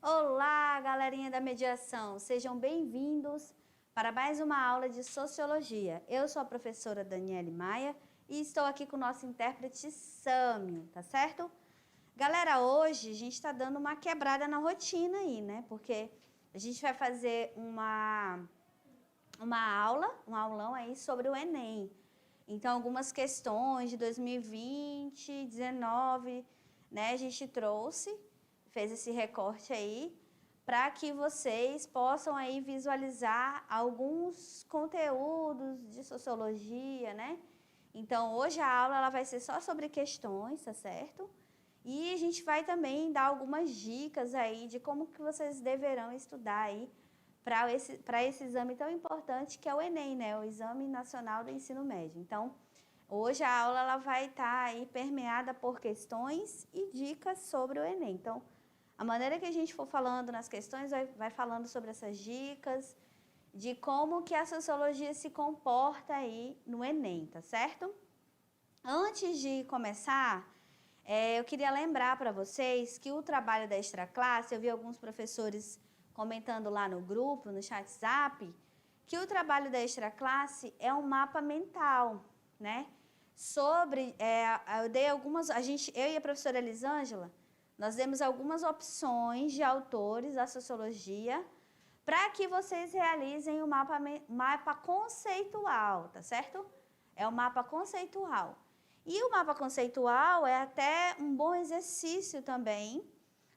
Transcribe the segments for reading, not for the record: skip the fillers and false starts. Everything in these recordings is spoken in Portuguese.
Olá, galerinha da mediação, sejam bem-vindos para mais uma aula de Sociologia. Eu sou a professora Daniele Maia e estou aqui com o nosso intérprete Sâmio, tá certo? Galera, hoje a gente está dando uma quebrada na rotina aí, né? Porque a gente vai fazer um aulão aí sobre o Enem. Então, algumas questões de 2020, 19, né, a gente fez esse recorte aí, para que vocês possam aí visualizar alguns conteúdos de sociologia, né? Então, hoje a aula ela vai ser só sobre questões, tá certo? E a gente vai também dar algumas dicas aí de como que vocês deverão estudar aí para esse exame tão importante que é o Enem, né? O Exame Nacional do Ensino Médio. Então, hoje a aula ela vai estar aí permeada por questões e dicas sobre o Enem. Então, a maneira que a gente for falando nas questões vai falando sobre essas dicas, de como que a sociologia se comporta aí no Enem, tá certo? Antes de começar, eu queria lembrar para vocês que o trabalho da extraclasse, eu vi alguns professores comentando lá no grupo, no chat Zap, que o trabalho da extraclasse é um mapa mental, né? Eu dei algumas, eu e a professora Elisângela, nós demos algumas opções de autores da sociologia para que vocês realizem o mapa conceitual, tá certo? É o mapa conceitual. E o mapa conceitual é até um bom exercício também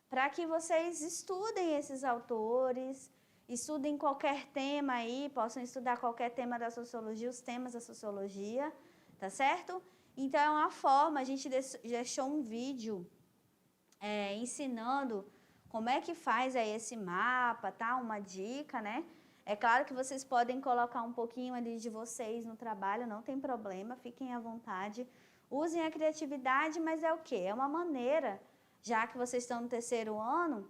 para que vocês estudem esses autores, estudem qualquer tema aí, possam estudar qualquer tema da sociologia, os temas da sociologia, tá certo? Então, é uma forma, a gente deixou um vídeo ensinando como é que faz aí esse mapa, tá? Uma dica, né? É claro que vocês podem colocar um pouquinho ali de vocês no trabalho, não tem problema, fiquem à vontade. Usem a criatividade, mas é o quê? É uma maneira, já que vocês estão no terceiro ano,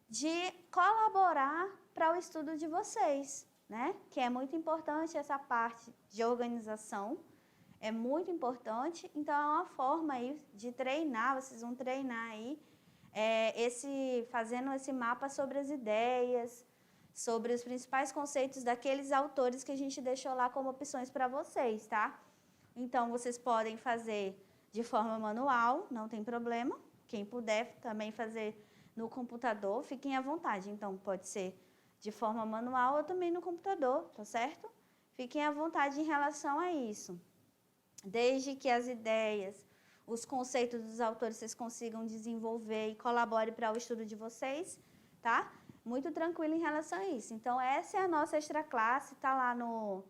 de colaborar para o estudo de vocês, né? Que é muito importante essa parte de organização, é muito importante. Então, é uma forma aí de treinar, vocês vão treinar aí, fazendo esse mapa sobre as ideias, sobre os principais conceitos daqueles autores que a gente deixou lá como opções para vocês, tá? Então, vocês podem fazer de forma manual, não tem problema. Quem puder também fazer no computador, fiquem à vontade. Então, pode ser de forma manual ou também no computador, tá certo? Fiquem à vontade em relação a isso. Desde que as ideias, os conceitos dos autores vocês consigam desenvolver e colaborem para o estudo de vocês, tá? Muito tranquilo em relação a isso. Então, essa é a nossa extraclasse, tá lá no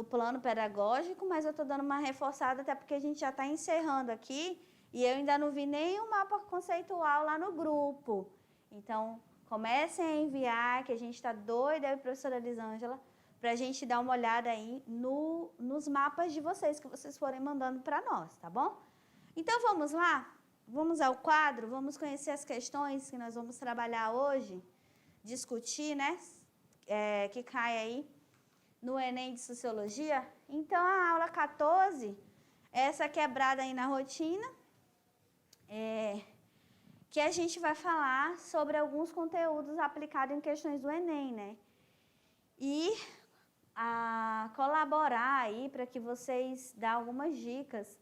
plano pedagógico, mas eu estou dando uma reforçada até porque a gente já está encerrando aqui e eu ainda não vi nenhum mapa conceitual lá no grupo. Então, comecem a enviar, que a gente está doida, eu e a professora Elisângela, para a gente dar uma olhada aí nos mapas de vocês, que vocês forem mandando para nós, tá bom? Então, vamos lá? Vamos ao quadro, vamos conhecer as questões que nós vamos trabalhar hoje, discutir, né? Que cai aí no Enem de Sociologia. Então, a aula 14, essa quebrada aí na rotina, que a gente vai falar sobre alguns conteúdos aplicados em questões do Enem, né? E colaborar aí para que vocês dêem algumas dicas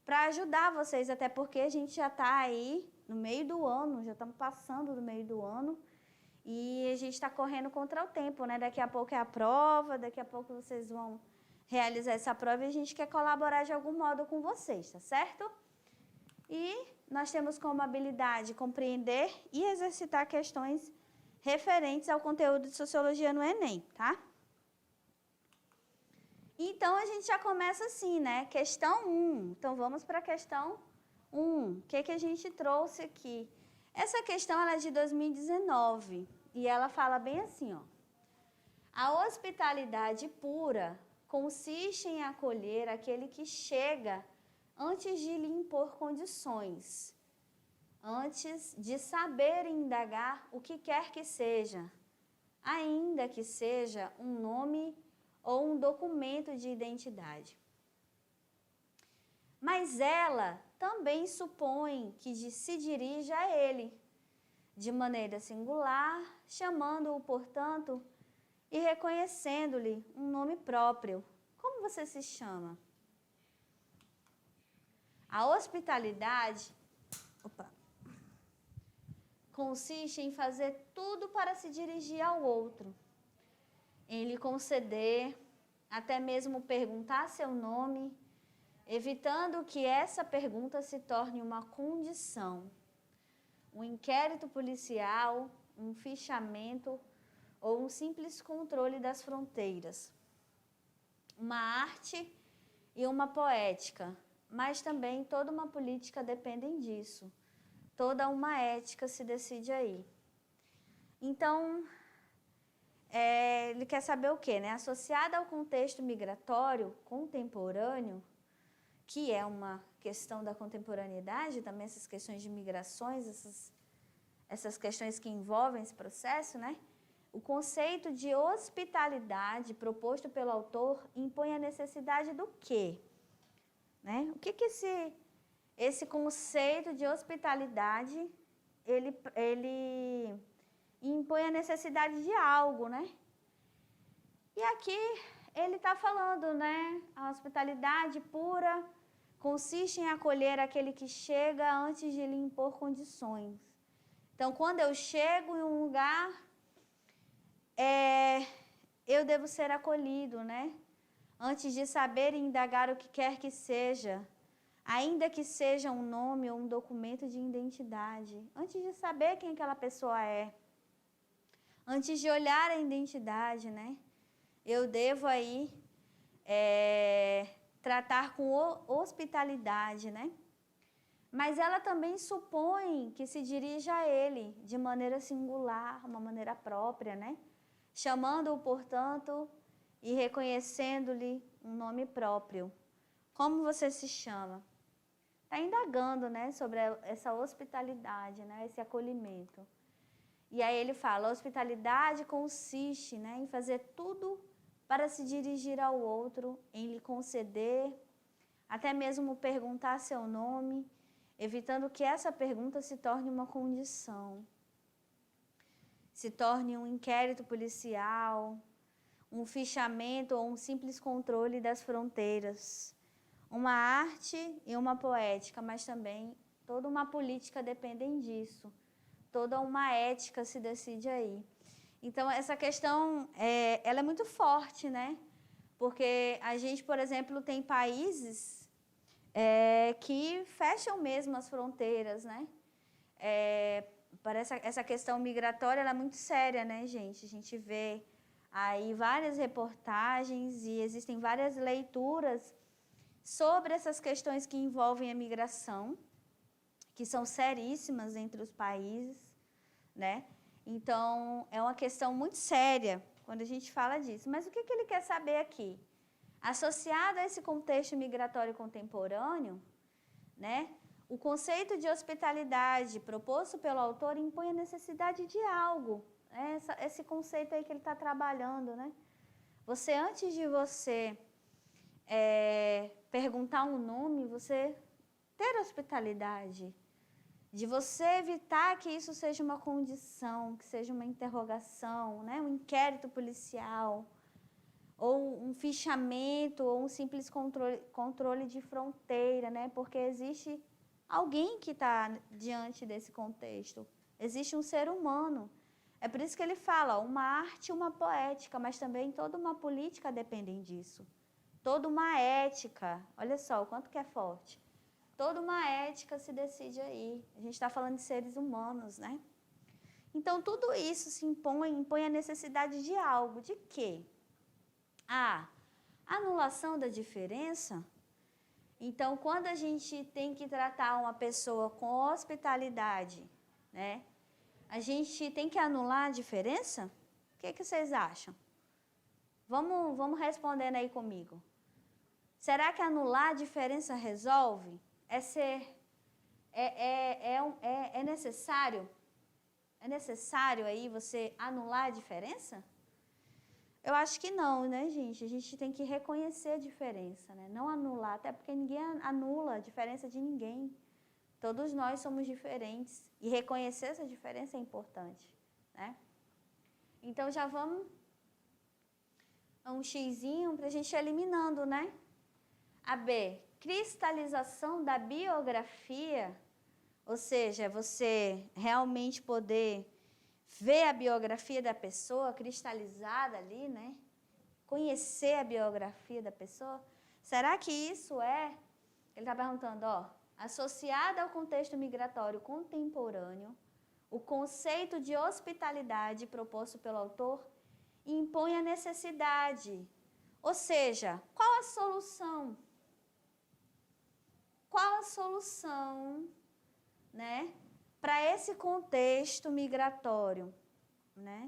para ajudar vocês, até porque a gente já está aí no meio do ano, já estamos passando do meio do ano, e a gente está correndo contra o tempo, né? Daqui a pouco é a prova, daqui a pouco vocês vão realizar essa prova e a gente quer colaborar de algum modo com vocês, tá certo? E nós temos como habilidade compreender e exercitar questões referentes ao conteúdo de sociologia no Enem, tá? Então, a gente já começa assim, né? Questão 1. Então, vamos para a questão 1. O que a gente trouxe aqui? Essa questão ela é de 2019 e ela fala bem assim, ó. A hospitalidade pura consiste em acolher aquele que chega antes de lhe impor condições. antes de saber indagar o que quer que seja, ainda que seja um nome ou um documento de identidade. Mas ela também supõe que se dirige a ele, de maneira singular, chamando-o, portanto, e reconhecendo-lhe um nome próprio. Como você se chama? A hospitalidade consiste em fazer tudo para se dirigir ao outro, em lhe conceder, até mesmo perguntar seu nome, evitando que essa pergunta se torne uma condição, um inquérito policial, um fichamento ou um simples controle das fronteiras. Uma arte e uma poética, mas também toda uma política dependem disso. Toda uma ética se decide aí. Então, ele quer saber o quê, né? Associada ao contexto migratório contemporâneo, que é uma questão da contemporaneidade, também essas questões de migrações, essas questões que envolvem esse processo, né? O conceito de hospitalidade proposto pelo autor impõe a necessidade do quê? Né? O que esse conceito de hospitalidade, ele impõe a necessidade de algo, né? E aqui ele está falando, né? A hospitalidade pura consiste em acolher aquele que chega antes de lhe impor condições. Então, quando eu chego em um lugar, eu devo ser acolhido, né? Antes de saber e indagar o que quer que seja, ainda que seja um nome ou um documento de identidade, antes de saber quem aquela pessoa é, antes de olhar a identidade, né? Eu devo aí tratar com hospitalidade, né? Mas ela também supõe que se dirige a ele de maneira singular, uma maneira própria, né? Chamando-o, portanto, e reconhecendo-lhe um nome próprio. Como você se chama? Está indagando, né, sobre essa hospitalidade, né, esse acolhimento. E aí ele fala, a hospitalidade consiste, né, em fazer tudo para se dirigir ao outro, em lhe conceder, até mesmo perguntar seu nome, evitando que essa pergunta se torne uma condição, se torne um inquérito policial, um fichamento ou um simples controle das fronteiras. Uma arte e uma poética, mas também toda uma política dependem disso. Toda uma ética se decide aí. Então, essa questão, ela é muito forte, né? Porque a gente, por exemplo, tem países que fecham mesmo as fronteiras, né? Essa questão migratória, ela é muito séria, né, gente? A gente vê aí várias reportagens e existem várias leituras sobre essas questões que envolvem a migração, que são seríssimas entre os países, né? Então, é uma questão muito séria quando a gente fala disso. Mas o que ele quer saber aqui? Associado a esse contexto migratório contemporâneo, né? O conceito de hospitalidade proposto pelo autor impõe a necessidade de algo. Esse conceito aí que ele está trabalhando, né? Você, antes de você perguntar um nome, você ter hospitalidade, de você evitar que isso seja uma condição, que seja uma interrogação, né? Um inquérito policial, ou um fichamento, ou um simples controle de fronteira, né? Porque existe alguém que está diante desse contexto, existe um ser humano. É por isso que ele fala, uma arte e uma poética, mas também toda uma política dependem disso. Toda uma ética, olha só o quanto que é forte. Toda uma ética se decide aí. A gente está falando de seres humanos, né? Então, tudo isso se impõe a necessidade de algo. De quê? A anulação da diferença. Então, quando a gente tem que tratar uma pessoa com hospitalidade, né? A gente tem que anular a diferença? O que vocês acham? Vamos respondendo aí comigo. Será que anular a diferença resolve? necessário? É necessário aí você anular a diferença? Eu acho que não, né, gente? A gente tem que reconhecer a diferença, né? Não anular, até porque ninguém anula a diferença de ninguém. Todos nós somos diferentes e reconhecer essa diferença é importante, né? Então, já vamos a um xizinho para a gente ir eliminando, né? A B, cristalização da biografia, ou seja, você realmente poder ver a biografia da pessoa cristalizada ali, né? Conhecer a biografia da pessoa. Será que isso é? Ele está perguntando, ó, associado ao contexto migratório contemporâneo, o conceito de hospitalidade proposto pelo autor impõe a necessidade. Ou seja, qual a solução? Qual a solução, né, para esse contexto migratório, né?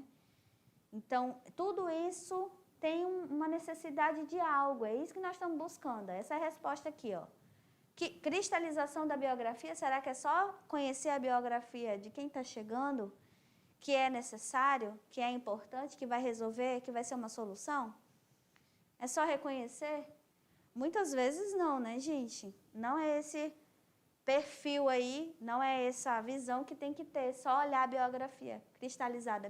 Então, tudo isso tem uma necessidade de algo, é isso que nós estamos buscando, essa é a resposta aqui, ó. Que cristalização da biografia, será que é só conhecer a biografia de quem está chegando, que é necessário, que é importante, que vai resolver, que vai ser uma solução? É só reconhecer? Muitas vezes não, né, gente? Não é esse perfil aí, não é essa visão que tem que ter, só olhar a biografia cristalizada,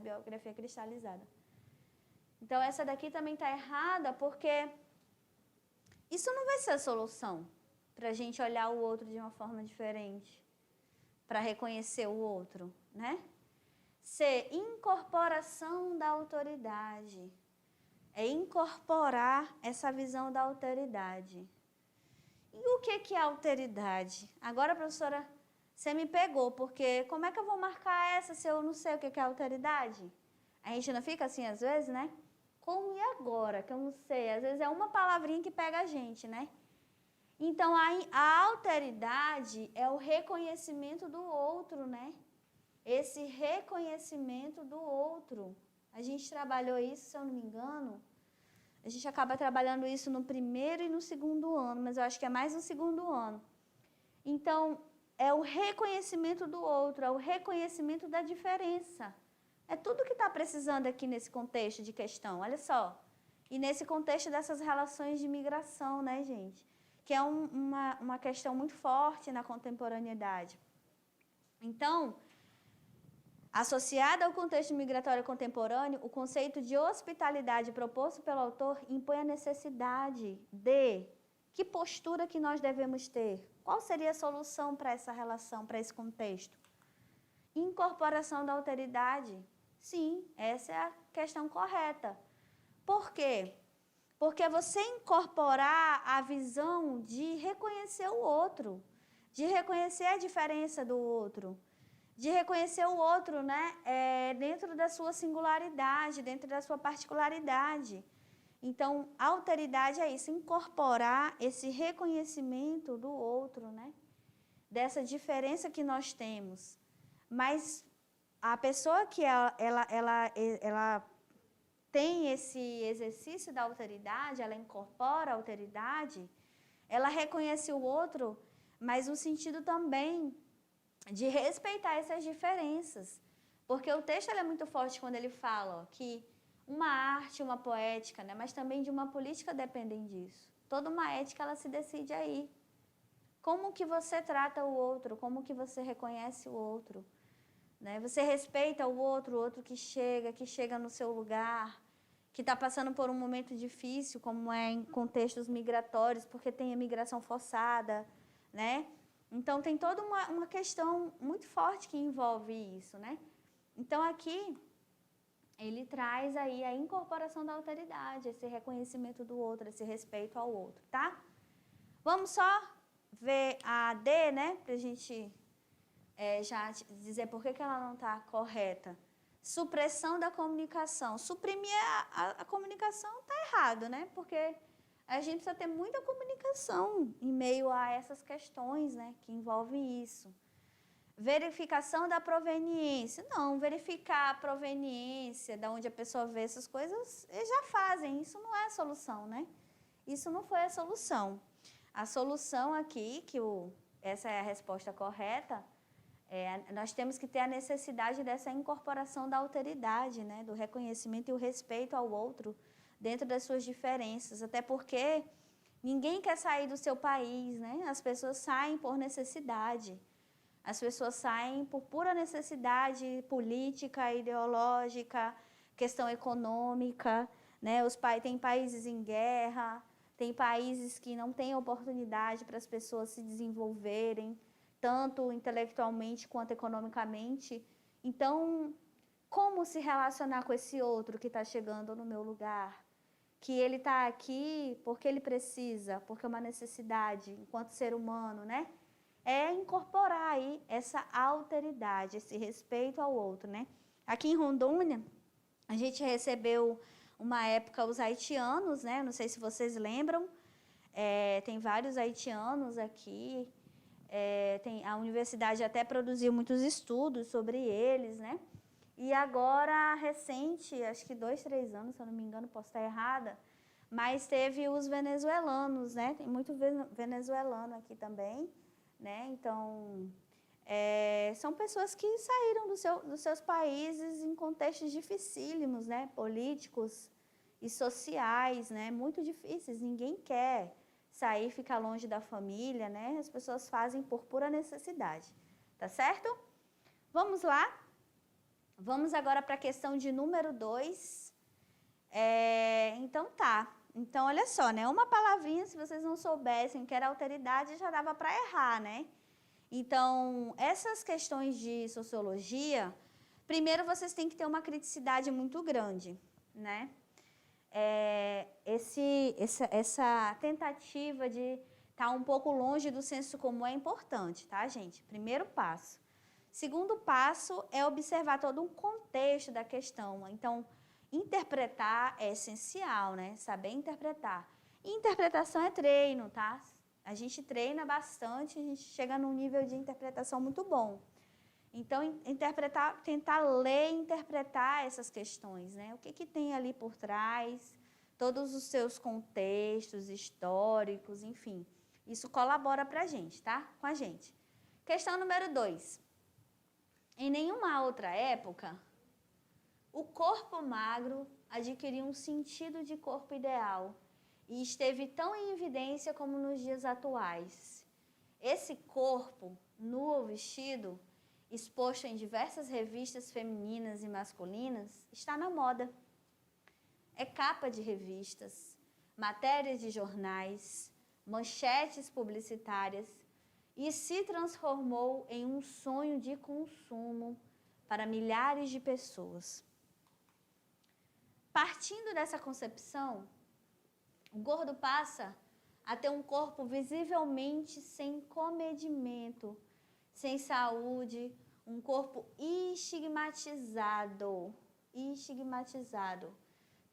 Então, essa daqui também está errada, porque isso não vai ser a solução para a gente olhar o outro de uma forma diferente, para reconhecer o outro, né? C, incorporação da autoridade. É incorporar essa visão da alteridade. E o que é alteridade? Agora, professora, você me pegou, porque como é que eu vou marcar essa se eu não sei o que é alteridade? A gente não fica assim às vezes, né? Como e agora? Que eu não sei. Às vezes é uma palavrinha que pega a gente, né? Então, a alteridade é o reconhecimento do outro, né? Esse reconhecimento do outro. A gente trabalhou isso, se eu não me engano, a gente acaba trabalhando isso no primeiro e no segundo ano, mas eu acho que é mais no segundo ano. Então, é o reconhecimento do outro, é o reconhecimento da diferença. É tudo que está precisando aqui nesse contexto de questão, olha só. E nesse contexto dessas relações de migração, né, gente? Que é uma questão muito forte na contemporaneidade. Então, associado ao contexto migratório contemporâneo, o conceito de hospitalidade proposto pelo autor impõe a necessidade de que postura que nós devemos ter. Qual seria a solução para essa relação, para esse contexto? Incorporação da alteridade. Sim, essa é a questão correta. Por quê? Porque você incorporar a visão de reconhecer o outro, de reconhecer a diferença do outro, de reconhecer o outro, né, dentro da sua singularidade, dentro da sua particularidade. Então, a alteridade é isso, incorporar esse reconhecimento do outro, né, dessa diferença que nós temos. Mas a pessoa que ela tem esse exercício da alteridade, ela incorpora a alteridade, ela reconhece o outro, mas no sentido também de respeitar essas diferenças. Porque o texto é muito forte quando ele fala ó, que uma arte, uma poética, né, mas também de uma política dependem disso. Toda uma ética, ela se decide aí. Como que você trata o outro, como que você reconhece o outro. Né? Você respeita o outro que chega no seu lugar, que está passando por um momento difícil, como é em contextos migratórios, porque tem a migração forçada, né? Então, tem toda uma questão muito forte que envolve isso, né? Então, aqui, ele traz aí a incorporação da alteridade, esse reconhecimento do outro, esse respeito ao outro, tá? Vamos só ver a D, né? Para a gente já dizer por que ela não está correta. Supressão da comunicação. Suprimir a comunicação está errado, né? Porque a gente precisa ter muita comunicação em meio a essas questões, né, que envolvem isso. Verificação da proveniência. Não, verificar a proveniência, de onde a pessoa vê essas coisas, eles já fazem. Isso não é a solução, né? Isso não foi a solução. A solução aqui, essa é a resposta correta, Nós temos que ter a necessidade dessa incorporação da alteridade, né? Do reconhecimento e o respeito ao outro dentro das suas diferenças, até porque ninguém quer sair do seu país, né? As pessoas saem por necessidade, as pessoas saem por pura necessidade política, ideológica, questão econômica, né? Tem países em guerra, tem países que não têm oportunidade para as pessoas se desenvolverem, tanto intelectualmente quanto economicamente. Então, como se relacionar com esse outro que está chegando no meu lugar? Que ele está aqui porque ele precisa, porque é uma necessidade, enquanto ser humano, né? É incorporar aí essa alteridade, esse respeito ao outro, né? Aqui em Rondônia, a gente recebeu uma época os haitianos, né? Não sei se vocês lembram, tem vários haitianos aqui, a universidade até produziu muitos estudos sobre eles, né? E agora, recente, acho que 2, 3 anos, se eu não me engano, posso estar errada, mas teve os venezuelanos, né? Tem muito venezuelano aqui também, né? Então, são pessoas que saíram dos seus países em contextos dificílimos, né? Políticos e sociais, né? Muito difíceis. Ninguém quer sair, ficar longe da família, né? As pessoas fazem por pura necessidade, tá certo? Vamos lá? Vamos agora para a questão de número 2. Então, tá. Então, olha só, né? Uma palavrinha, se vocês não soubessem que era alteridade, já dava para errar, né? Então, essas questões de sociologia, primeiro vocês têm que ter uma criticidade muito grande, né? Essa tentativa de estar um pouco longe do senso comum é importante, tá, gente? Primeiro passo. Segundo passo é observar todo um contexto da questão. Então, interpretar é essencial, né? Saber interpretar. E interpretação é treino, tá? A gente treina bastante, a gente chega num nível de interpretação muito bom. Então, tentar ler e interpretar essas questões, né? O que tem ali por trás, todos os seus contextos históricos, enfim. Isso colabora para a gente, tá? Com a gente. Questão número 2. Em nenhuma outra época, o corpo magro adquiriu um sentido de corpo ideal e esteve tão em evidência como nos dias atuais. Esse corpo, nu ou vestido, exposto em diversas revistas femininas e masculinas, está na moda. É capa de revistas, matérias de jornais, manchetes publicitárias e se transformou em um sonho de consumo para milhares de pessoas. Partindo dessa concepção, o gordo passa a ter um corpo visivelmente sem comedimento, sem saúde, um corpo estigmatizado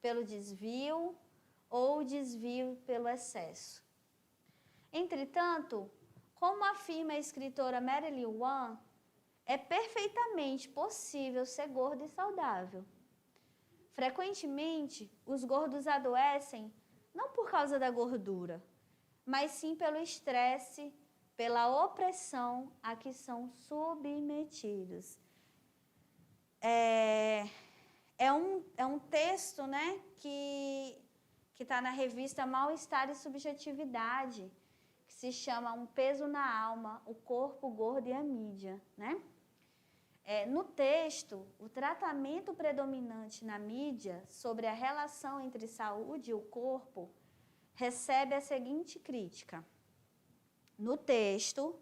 pelo desvio ou desvio pelo excesso. Entretanto, como afirma a escritora Marilyn Wan, é perfeitamente possível ser gordo e saudável. Frequentemente, os gordos adoecem não por causa da gordura, mas sim pelo estresse, pela opressão a que são submetidos. É um texto, né, que está na revista Mal-Estar e Subjetividade, que se chama Um Peso na Alma, o Corpo, o Gordo e a Mídia, né? No texto, o tratamento predominante na mídia sobre a relação entre saúde e o corpo recebe a seguinte crítica. No texto,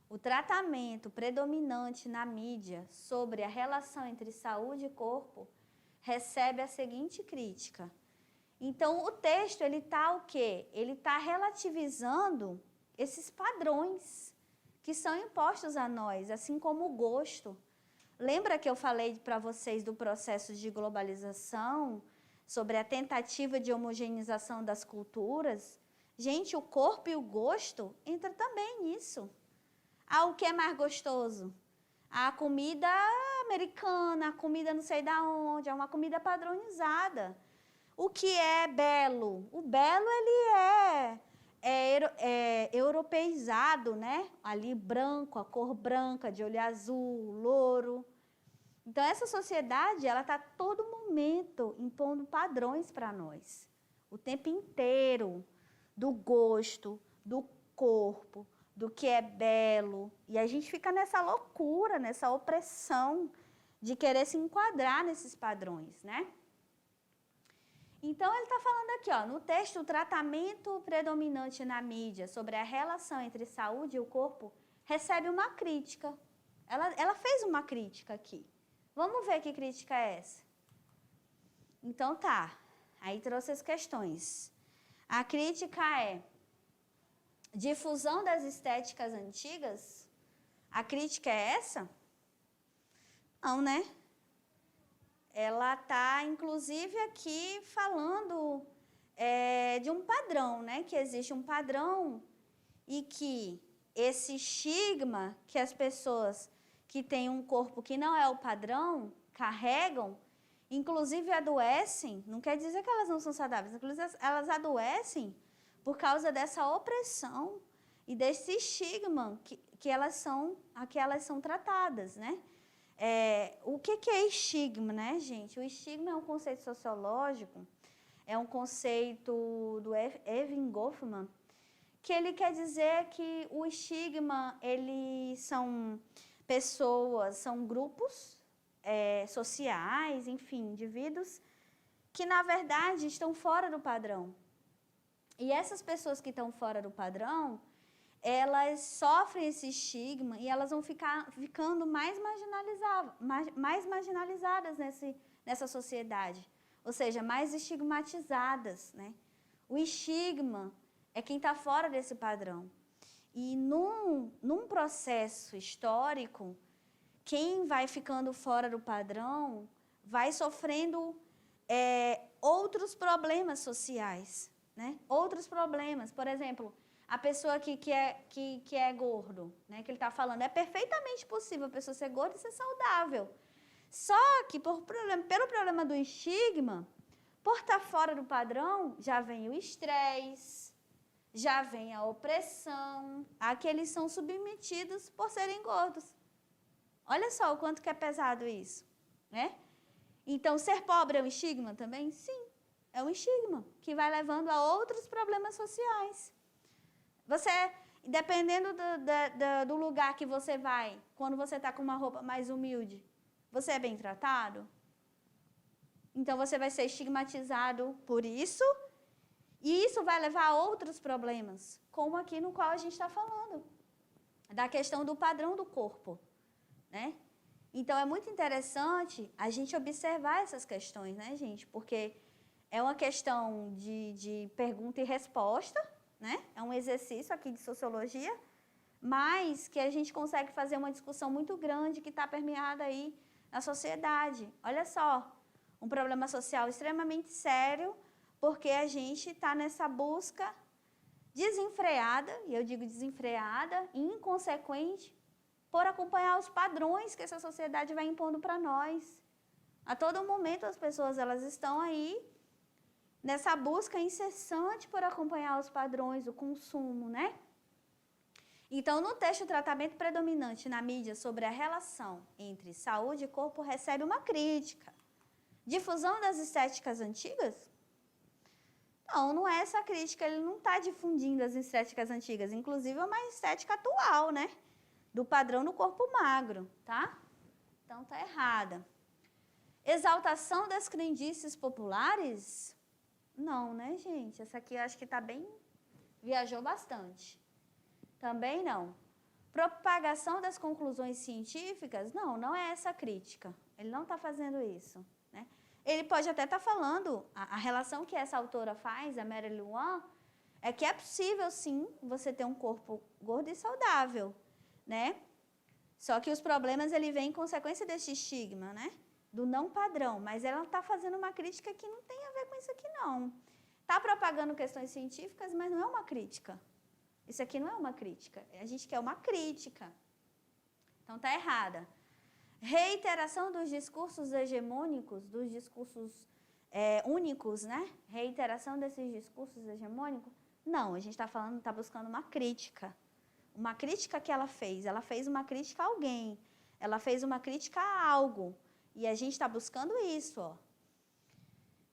o tratamento predominante na mídia sobre a relação entre saúde e corpo recebe a seguinte crítica. Então, o texto, ele está o quê? Ele está relativizando esses padrões que são impostos a nós, assim como o gosto. Lembra que eu falei para vocês do processo de globalização, sobre a tentativa de homogeneização das culturas? Gente, o corpo e o gosto entram também nisso. O que é mais gostoso? A comida americana, a comida não sei da onde, é uma comida padronizada. O que é belo? O belo, ele europeizado, né? Ali branco, a cor branca, de olho azul, louro. Então, essa sociedade, ela está todo momento impondo padrões para nós. O tempo inteiro, do gosto, do corpo, do que é belo. E a gente fica nessa loucura, nessa opressão de querer se enquadrar nesses padrões, né? Então, ele está falando aqui, ó, no texto, o tratamento predominante na mídia sobre a relação entre saúde e o corpo recebe uma crítica. Ela fez uma crítica aqui. Vamos ver que crítica é essa. Então, tá. Aí trouxe as questões. A crítica é difusão das estéticas antigas? A crítica é essa? Não, né? Ela está, inclusive, aqui falando de um padrão, né? Que existe um padrão e que esse estigma que as pessoas que têm um corpo que não é o padrão carregam, inclusive adoecem, não quer dizer que elas não são saudáveis, inclusive elas adoecem por causa dessa opressão e desse estigma a que elas são tratadas, né? O que é estigma, né, gente? O estigma é um conceito sociológico, é um conceito do Erving Goffman, que ele quer dizer que o estigma, eles são pessoas, são grupos sociais, enfim, indivíduos, que, na verdade, estão fora do padrão. E essas pessoas que estão fora do padrão, elas sofrem esse estigma e elas vão ficando mais marginalizadas nessa sociedade, ou seja, mais estigmatizadas, né? O estigma é quem está fora desse padrão. E num processo histórico, quem vai ficando fora do padrão vai sofrendo outros problemas sociais, né? Outros problemas, por exemplo, a pessoa que é gordo, né, que ele está falando, é perfeitamente possível a pessoa ser gorda e ser saudável. Só que pelo problema do estigma, por estar fora do padrão, já vem o estresse, já vem a opressão, a que eles são submetidos por serem gordos. Olha só o quanto que é pesado isso, né? Então, ser pobre é um estigma também? Sim, é um estigma que vai levando a outros problemas sociais. Você, dependendo do lugar que você vai, quando você está com uma roupa mais humilde, você é bem tratado? Então, você vai ser estigmatizado por isso, e isso vai levar a outros problemas, como aqui no qual a gente está falando, da questão do padrão do corpo, né? Então, é muito interessante a gente observar essas questões, né, gente? Porque é uma questão de pergunta e resposta, né? É um exercício aqui de sociologia, mas que a gente consegue fazer uma discussão muito grande que está permeada aí na sociedade. Olha só, um problema social extremamente sério, porque a gente está nessa busca desenfreada, e eu digo desenfreada, e inconsequente, por acompanhar os padrões que essa sociedade vai impondo para nós. A todo momento as pessoas elas estão aí nessa busca incessante por acompanhar os padrões, o consumo, né? Então, no texto, o tratamento predominante na mídia sobre a relação entre saúde e corpo recebe uma crítica. Difusão das estéticas antigas? Não é essa crítica, ele não está difundindo as estéticas antigas, inclusive é uma estética atual, né? Do padrão do corpo magro, tá? Então, tá errada. Exaltação das crendices populares? Não, né, gente? Essa aqui eu acho que tá bem... viajou bastante. Também não. Propagação das conclusões científicas? Não é essa a crítica. Ele não está fazendo isso, né? Ele pode até estar falando, a relação que essa autora faz, a Mary Luan, é que é possível, sim, você ter um corpo gordo e saudável, né? Só que os problemas, ele vem em consequência desse estigma, né? Do não padrão, mas ela está fazendo uma crítica que não tem a ver com isso aqui, não. Está propagando questões científicas, mas não é uma crítica. Isso aqui não é uma crítica, a gente quer uma crítica. Então, está errada. Reiteração dos discursos hegemônicos, dos discursos únicos, né? Reiteração desses discursos hegemônicos, Não, a gente está buscando uma crítica. Uma crítica que ela fez uma crítica a alguém, ela fez uma crítica a algo. E a gente está buscando isso, ó.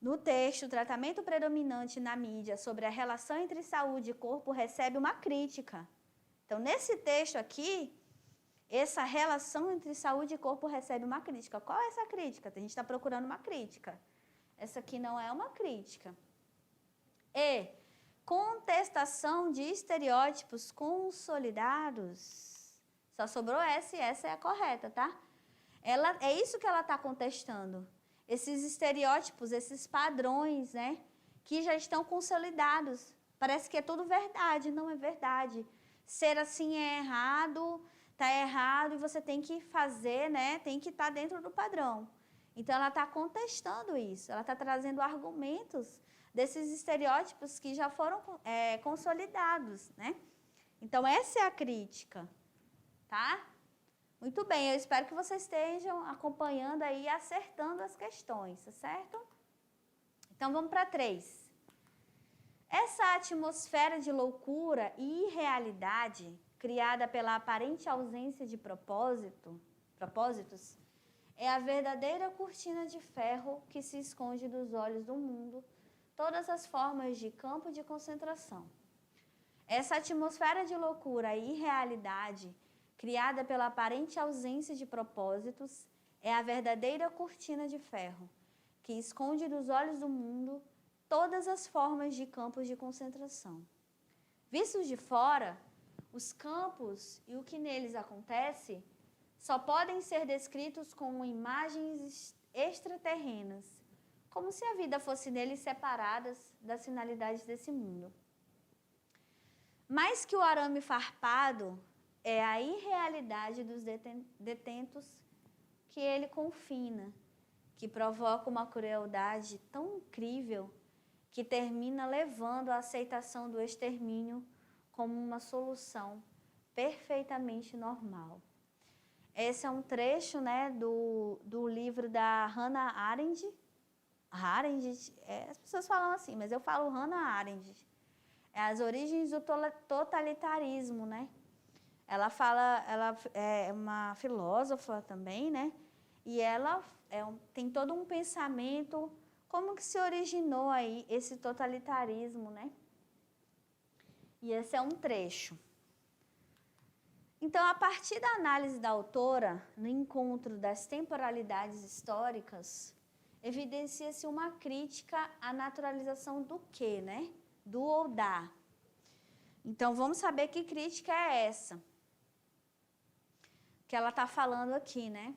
No texto, o tratamento predominante na mídia sobre a relação entre saúde e corpo recebe uma crítica. Então, nesse texto aqui, essa relação entre saúde e corpo recebe uma crítica. Qual é essa crítica? A gente está procurando uma crítica. Essa aqui não é uma crítica. E contestação de estereótipos consolidados. Só sobrou essa e essa é a correta, tá? É isso que ela está contestando. Esses estereótipos, esses padrões, né? Que já estão consolidados. Parece que é tudo verdade, não é verdade. Ser assim é errado, tá errado e você tem que fazer, né? Tem que estar dentro do padrão. Então, ela está contestando isso. Ela está trazendo argumentos desses estereótipos que já foram consolidados, né? Então, essa é a crítica, tá? Muito bem, eu espero que vocês estejam acompanhando aí e acertando as questões, tá certo? Então, vamos para 3. Essa atmosfera de loucura e irrealidade, criada pela aparente ausência de propósitos, é a verdadeira cortina de ferro que se esconde dos olhos do mundo, todas as formas de campo de concentração. Essa atmosfera de loucura e irrealidade, criada pela aparente ausência de propósitos, é a verdadeira cortina de ferro, que esconde dos olhos do mundo todas as formas de campos de concentração. Vistos de fora, os campos e o que neles acontece só podem ser descritos como imagens extraterrenas, como se a vida fosse neles separadas das finalidades desse mundo. Mais que o arame farpado, é a irrealidade dos detentos que ele confina, que provoca uma crueldade tão incrível que termina levando à aceitação do extermínio como uma solução perfeitamente normal. Esse é um trecho, né, do livro da Hannah Arendt. As pessoas falam assim, mas eu falo Hannah Arendt. É As Origens do Totalitarismo, né? Ela é uma filósofa também, né? E ela tem todo um pensamento, como que se originou aí esse totalitarismo, né? E esse é um trecho. Então, a partir da análise da autora, no encontro das temporalidades históricas, evidencia-se uma crítica à naturalização do quê, né? Do ou da. Então, vamos saber que crítica é essa que ela está falando aqui, né?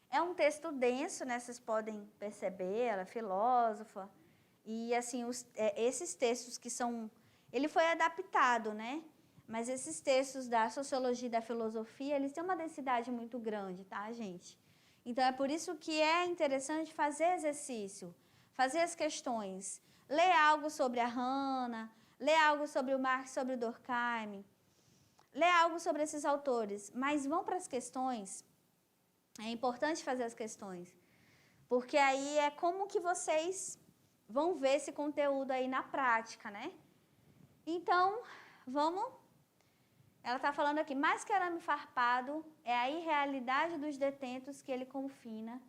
É um texto denso, né? Vocês podem perceber, ela é filósofa. E, assim, esses textos que são... Ele foi adaptado, né? Mas esses textos da sociologia e da filosofia, eles têm uma densidade muito grande, tá, gente? Então, é por isso que é interessante fazer exercício, fazer as questões. Ler algo sobre a Hannah, ler algo sobre o Marx, sobre o Durkheim, ler algo sobre esses autores, mas vão para as questões. É importante fazer as questões, porque aí é como que vocês vão ver esse conteúdo aí na prática, né? Então, vamos... Ela está falando aqui, mais que arame farpado, é a irrealidade dos detentos que ele confina,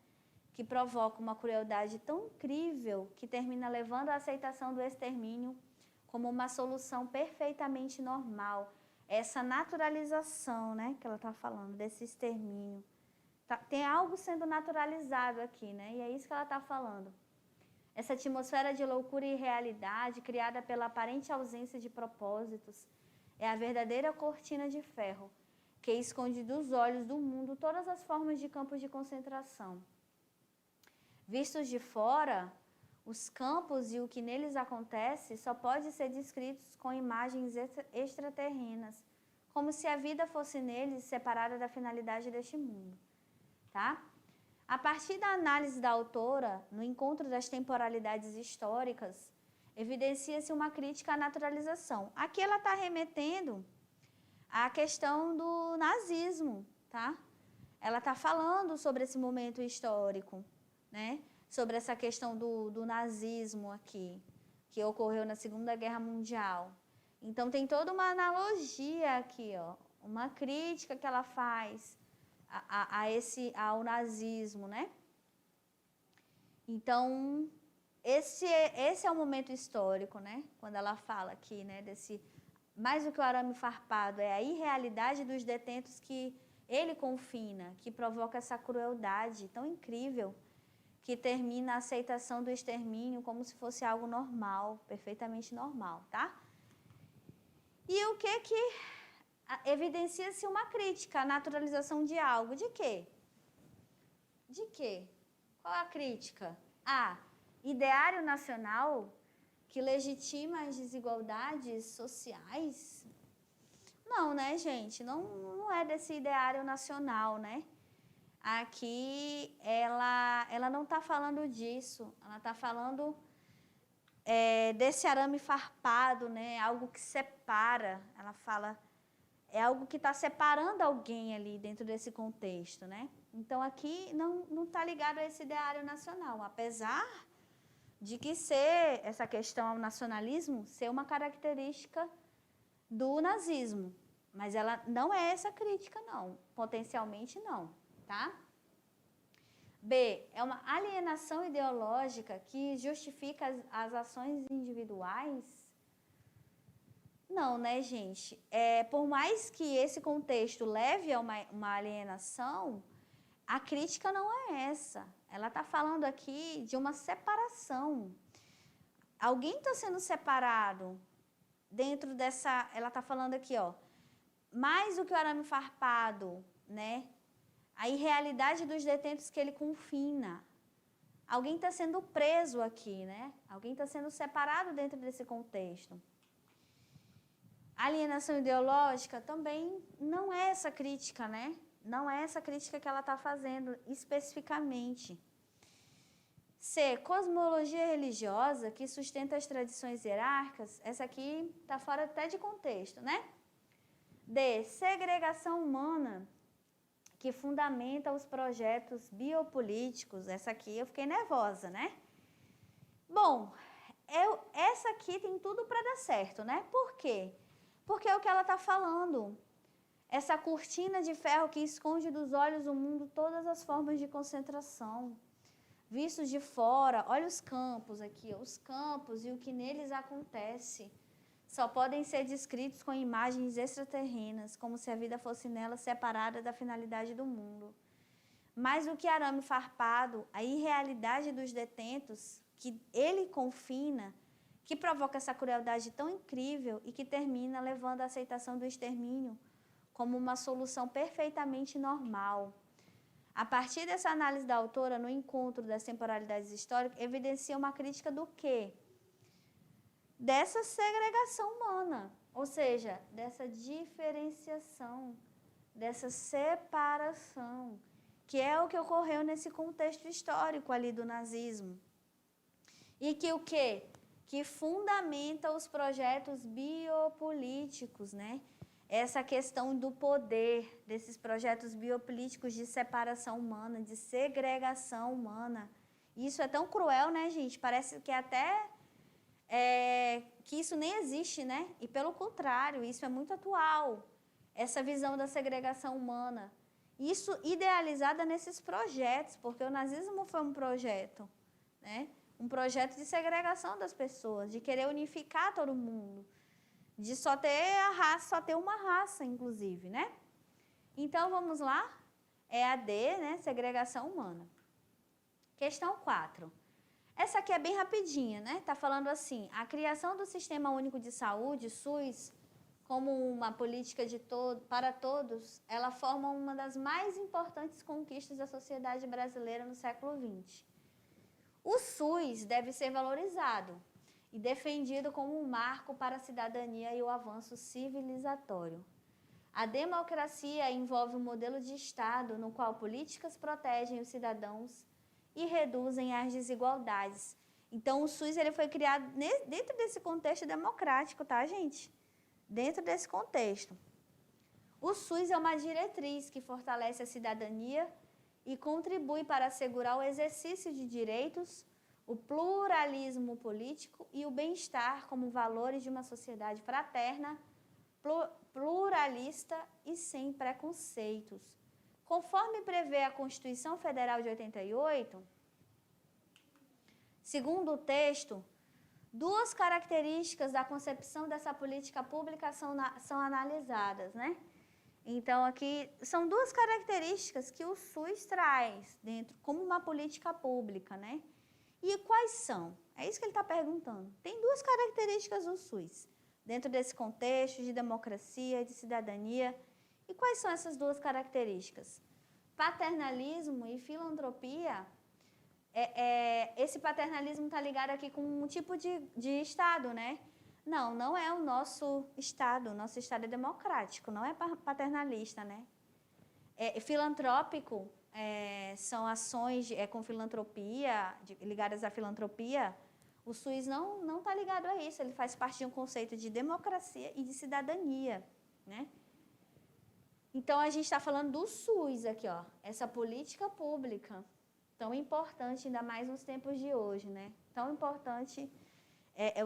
que provoca uma crueldade tão incrível que termina levando à aceitação do extermínio como uma solução perfeitamente normal. Essa naturalização, né, que ela está falando, desse extermínio. Tem algo sendo naturalizado aqui, né? E é isso que ela está falando. Essa atmosfera de loucura e irrealidade, criada pela aparente ausência de propósitos, é a verdadeira cortina de ferro, que esconde dos olhos do mundo todas as formas de campos de concentração. Vistos de fora, os campos e o que neles acontece só pode ser descritos com imagens extraterrenas, como se a vida fosse neles separada da finalidade deste mundo. Tá? A partir da análise da autora, no encontro das temporalidades históricas, evidencia-se uma crítica à naturalização. Aqui ela está remetendo à questão do nazismo, tá? Ela está falando sobre esse momento histórico, né? Sobre essa questão do nazismo aqui, que ocorreu na Segunda Guerra Mundial. Então, tem toda uma analogia aqui, ó, uma crítica que ela faz ao nazismo, né? Então, esse é o momento histórico, né? Quando ela fala aqui, né, mais do que o arame farpado, é a irrealidade dos detentos que ele confina, que provoca essa crueldade tão incrível, que termina a aceitação do extermínio como se fosse algo normal, perfeitamente normal, tá? E o que evidencia-se uma crítica à naturalização de algo? De quê? De quê? Qual é a crítica? Ideário nacional que legitima as desigualdades sociais? Não, né, gente? Não é desse ideário nacional, né? Aqui, ela não está falando disso. Ela está falando desse arame farpado, né? Algo que separa. Ela fala, é algo que está separando alguém ali dentro desse contexto, né? Então, aqui não está ligado a esse ideário nacional, apesar de que essa questão ao nacionalismo ser uma característica do nazismo. Mas ela não é essa crítica, não. Potencialmente, não, tá? B, é uma alienação ideológica que justifica as ações individuais? Não, né, gente? Por mais que esse contexto leve a uma alienação, a crítica não é essa. Ela está falando aqui de uma separação. Alguém está sendo separado dentro dessa... Ela está falando aqui, ó, mais do que o arame farpado, né? A irrealidade dos detentos que ele confina. Alguém está sendo preso aqui, né? Alguém está sendo separado dentro desse contexto. Alienação ideológica também não é essa crítica, né? Não é essa crítica que ela está fazendo especificamente. C, cosmologia religiosa que sustenta as tradições hierárquicas. Essa aqui está fora até de contexto, né? D, segregação humana que fundamenta os projetos biopolíticos. Essa aqui eu fiquei nervosa, né? Bom, essa aqui tem tudo para dar certo, né? Por quê? Porque é o que ela está falando. Essa cortina de ferro que esconde dos olhos do mundo todas as formas de concentração. Vistos de fora, olha os campos aqui, os campos e o que neles acontece. Só podem ser descritos com imagens extraterrenas, como se a vida fosse nela separada da finalidade do mundo. Mais do que arame farpado, a irrealidade dos detentos, que ele confina, que provoca essa crueldade tão incrível e que termina levando à aceitação do extermínio como uma solução perfeitamente normal. A partir dessa análise da autora, no encontro das temporalidades históricas, evidencia uma crítica do quê? Dessa segregação humana, ou seja, dessa diferenciação, dessa separação, que é o que ocorreu nesse contexto histórico ali do nazismo. E que o quê? Que fundamenta os projetos biopolíticos, né? Essa questão do poder, desses projetos biopolíticos de separação humana, de segregação humana. Isso é tão cruel, né, gente? Parece que até que isso nem existe, né? E pelo contrário, isso é muito atual, essa visão da segregação humana. Isso idealizada nesses projetos, porque o nazismo foi um projeto, né? Um projeto de segregação das pessoas, de querer unificar todo mundo, de só ter a raça, só ter uma raça, inclusive, né? Então, vamos lá. É a D, né? Segregação humana. Questão 4. Essa aqui é bem rapidinha, né? Está falando assim, a criação do Sistema Único de Saúde, SUS, como uma política para todos, ela forma uma das mais importantes conquistas da sociedade brasileira no século XX. O SUS deve ser valorizado e defendido como um marco para a cidadania e o avanço civilizatório. A democracia envolve um modelo de Estado no qual políticas protegem os cidadãos e reduzem as desigualdades. Então, o SUS ele foi criado dentro desse contexto democrático, tá, gente? Dentro desse contexto. O SUS é uma diretriz que fortalece a cidadania e contribui para assegurar o exercício de direitos o pluralismo político e o bem-estar como valores de uma sociedade fraterna, pluralista e sem preconceitos. Conforme prevê a Constituição Federal de 88, segundo o texto, duas características da concepção dessa política pública são analisadas, né? Então, aqui são duas características que o SUS traz dentro como uma política pública, né? E quais são? É isso que ele está perguntando. Tem duas características do SUS, dentro desse contexto de democracia e de cidadania. E quais são essas duas características? Paternalismo e filantropia. Esse paternalismo está ligado aqui com um tipo de Estado, né? Não é o nosso Estado é democrático, não é paternalista, né? Filantrópico são ações com filantropia, ligadas à filantropia. O SUS não está ligado a isso, ele faz parte de um conceito de democracia e de cidadania, né? Então, a gente está falando do SUS aqui, ó, essa política pública tão importante, ainda mais nos tempos de hoje, né? Tão importante,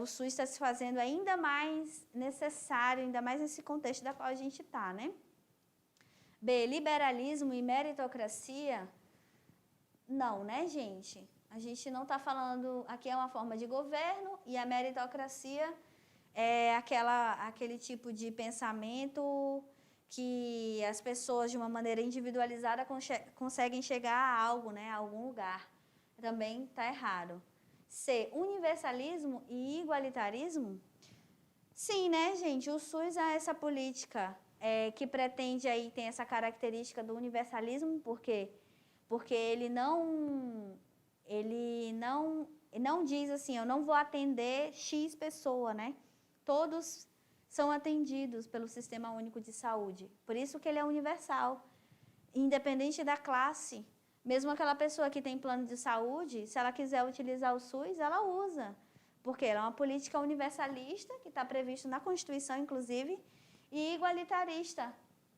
o SUS está se fazendo ainda mais necessário, ainda mais nesse contexto da qual a gente está, né? B, liberalismo e meritocracia. Não, né, gente? A gente não está falando, aqui é uma forma de governo e a meritocracia é aquele tipo de pensamento que as pessoas, de uma maneira individualizada, conseguem chegar a algo, né, a algum lugar. Também está errado. C, universalismo e igualitarismo. Sim, né, gente? O SUS é essa política que pretende aí, tem essa característica do universalismo, porque ele não diz assim, eu não vou atender X pessoa, né? Todos são atendidos pelo Sistema Único de Saúde. Por isso que ele é universal, independente da classe. Mesmo aquela pessoa que tem plano de saúde, se ela quiser utilizar o SUS, ela usa. Porque ela é uma política universalista, que está previsto na Constituição, inclusive, e igualitarista,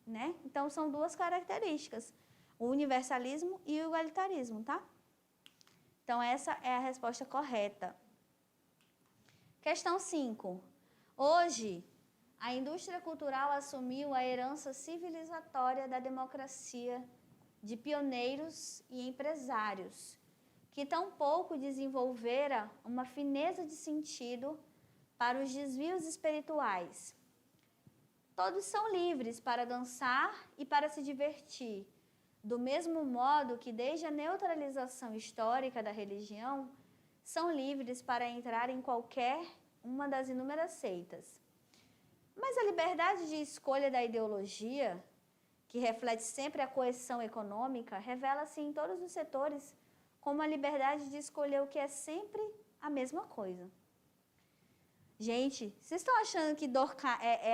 né? Então, são duas características, o universalismo e o igualitarismo, tá? Então, essa é a resposta correta. Questão 5. Hoje, a indústria cultural assumiu a herança civilizatória da democracia de pioneiros e empresários, que tão pouco desenvolvera uma fineza de sentido para os desvios espirituais. Todos são livres para dançar e para se divertir, do mesmo modo que, desde a neutralização histórica da religião, são livres para entrar em qualquer uma das inúmeras seitas. Mas a liberdade de escolha da ideologia, que reflete sempre a coesão econômica, revela-se em todos os setores como a liberdade de escolher o que é sempre a mesma coisa. Gente, vocês estão achando que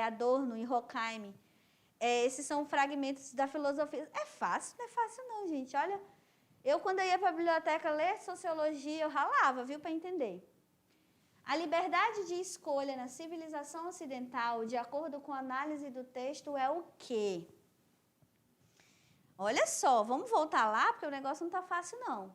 Adorno e Horkheim, esses são fragmentos da filosofia? É fácil? Não é fácil não, gente. Olha, eu quando eu ia para a biblioteca ler sociologia, eu ralava, viu, para entender. A liberdade de escolha na civilização ocidental, de acordo com a análise do texto, é o quê? Olha só, vamos voltar lá, porque o negócio não está fácil, não.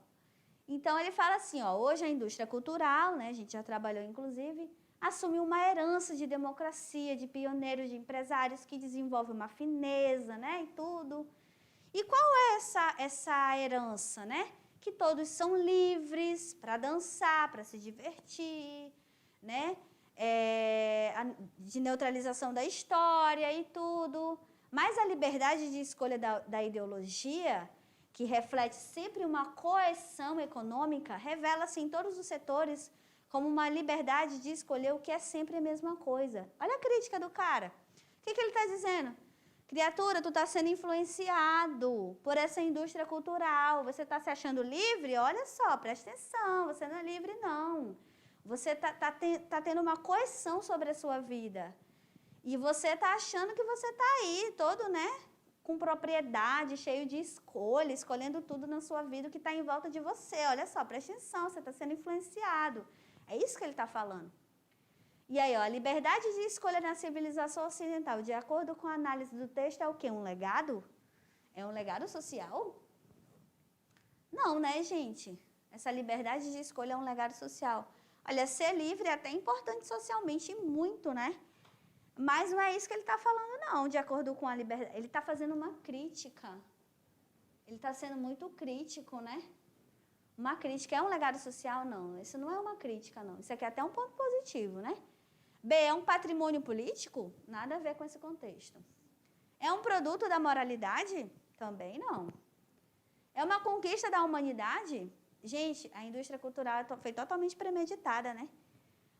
Então, ele fala assim, ó, hoje a indústria cultural, né, a gente já trabalhou, inclusive, assumiu uma herança de democracia, de pioneiros, de empresários que desenvolvem uma fineza, né, e tudo. E qual é essa herança, né? Que todos são livres para dançar, para se divertir, né? De neutralização da história e tudo. Mas a liberdade de escolha da ideologia, que reflete sempre uma coesão econômica, revela-se em todos os setores como uma liberdade de escolher o que é sempre a mesma coisa. Olha a crítica do cara. O que ele está dizendo? Criatura, tu está sendo influenciado por essa indústria cultural. Você está se achando livre? Olha só, presta atenção, você não é livre, não. Você tá tendo uma coerção sobre a sua vida. E você está achando que você está aí, todo, né, com propriedade, cheio de escolha, escolhendo tudo na sua vida, o que está em volta de você. Olha só, presta atenção, você está sendo influenciado. É isso que ele está falando. E aí, ó, a liberdade de escolha na civilização ocidental, de acordo com a análise do texto, é o quê? Um legado? É um legado social? Não, né, gente? Essa liberdade de escolha é um legado social. Olha, ser livre é até importante socialmente, muito, né? Mas não é isso que ele está falando, não, de acordo com a liberdade. Ele está fazendo uma crítica. Ele está sendo muito crítico, né? Uma crítica é um legado social? Não, isso não é uma crítica, não. Isso aqui é até um ponto positivo, né? B, é um patrimônio político? Nada a ver com esse contexto. É um produto da moralidade? Também não. É uma conquista da humanidade? Gente, a indústria cultural foi totalmente premeditada, né?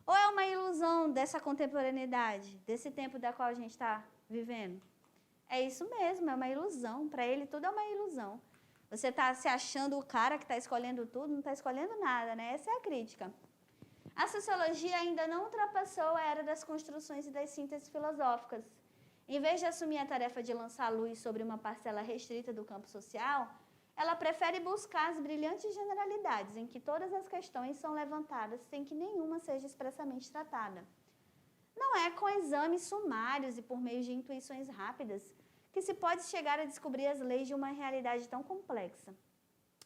Ou é uma ilusão dessa contemporaneidade, desse tempo da qual a gente está vivendo? É isso mesmo, é uma ilusão. Para ele, tudo é uma ilusão. Você está se achando o cara que está escolhendo tudo, não está escolhendo nada, né? Essa é a crítica. A sociologia ainda não ultrapassou a era das construções e das sínteses filosóficas. Em vez de assumir a tarefa de lançar luz sobre uma parcela restrita do campo social, ela prefere buscar as brilhantes generalidades em que todas as questões são levantadas sem que nenhuma seja expressamente tratada. Não é com exames sumários e por meio de intuições rápidas que se pode chegar a descobrir as leis de uma realidade tão complexa.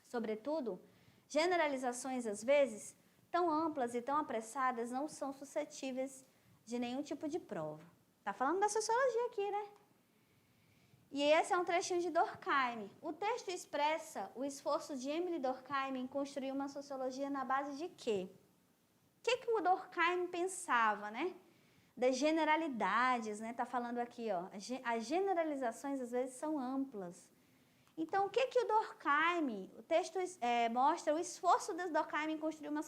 Sobretudo, generalizações, às vezes, tão amplas e tão apressadas não são suscetíveis de nenhum tipo de prova. Está falando da sociologia aqui, né? E esse é um trechinho de Durkheim. O texto expressa o esforço de Emile Durkheim em construir uma sociologia na base de quê? O que o Durkheim pensava, né? Das generalidades, né? Está falando aqui, ó. As generalizações, às vezes, são amplas. Então, o que o Durkheim, o texto mostra o esforço do Durkheim em construir uma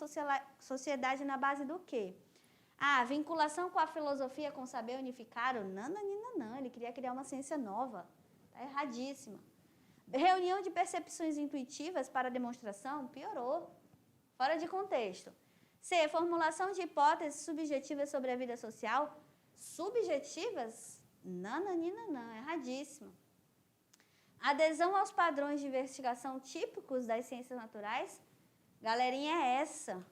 sociedade na base do quê? Ah, vinculação com a filosofia, com o saber unificado? Não, ele queria criar uma ciência nova. Está erradíssima. Reunião de percepções intuitivas para demonstração? Piorou. Fora de contexto. C, formulação de hipóteses subjetivas sobre a vida social? Subjetivas? Não, erradíssimo. Adesão aos padrões de investigação típicos das ciências naturais? Galerinha, é essa.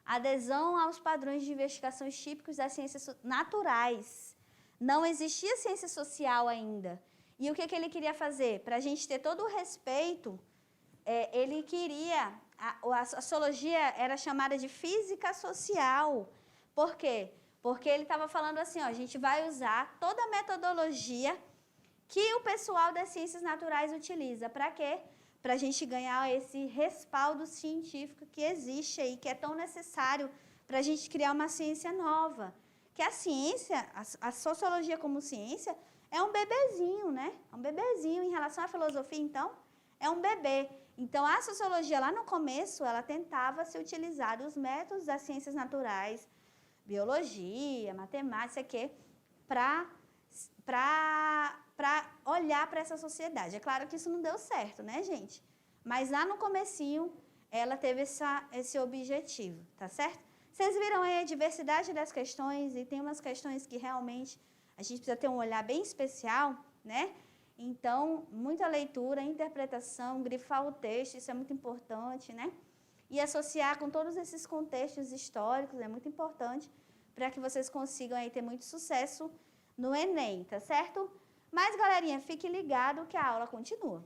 Adesão aos padrões de investigação típicos das ciências naturais. Não existia ciência social ainda. E o que ele queria fazer? Para a gente ter todo o respeito, ele queria... A sociologia era chamada de física social. Por quê? Porque ele estava falando assim, ó, a gente vai usar toda a metodologia que o pessoal das ciências naturais utiliza. Para quê? Para a gente ganhar esse respaldo científico que existe aí, que é tão necessário para a gente criar uma ciência nova. Que a ciência, a sociologia como ciência, é um bebezinho, né? É um bebezinho. Em relação à filosofia, então, é um bebê. Então, a sociologia, lá no começo, ela tentava se utilizar dos métodos das ciências naturais, biologia, matemática, para olhar para essa sociedade. É claro que isso não deu certo, né, gente? Mas lá no comecinho, ela teve esse objetivo, tá certo? Vocês viram aí a diversidade das questões, e tem umas questões que realmente a gente precisa ter um olhar bem especial, né? Então, muita leitura, interpretação, grifar o texto, isso é muito importante, né? E associar com todos esses contextos históricos é muito importante para que vocês consigam aí ter muito sucesso no Enem, tá certo? Mas, galerinha, fique ligado que a aula continua.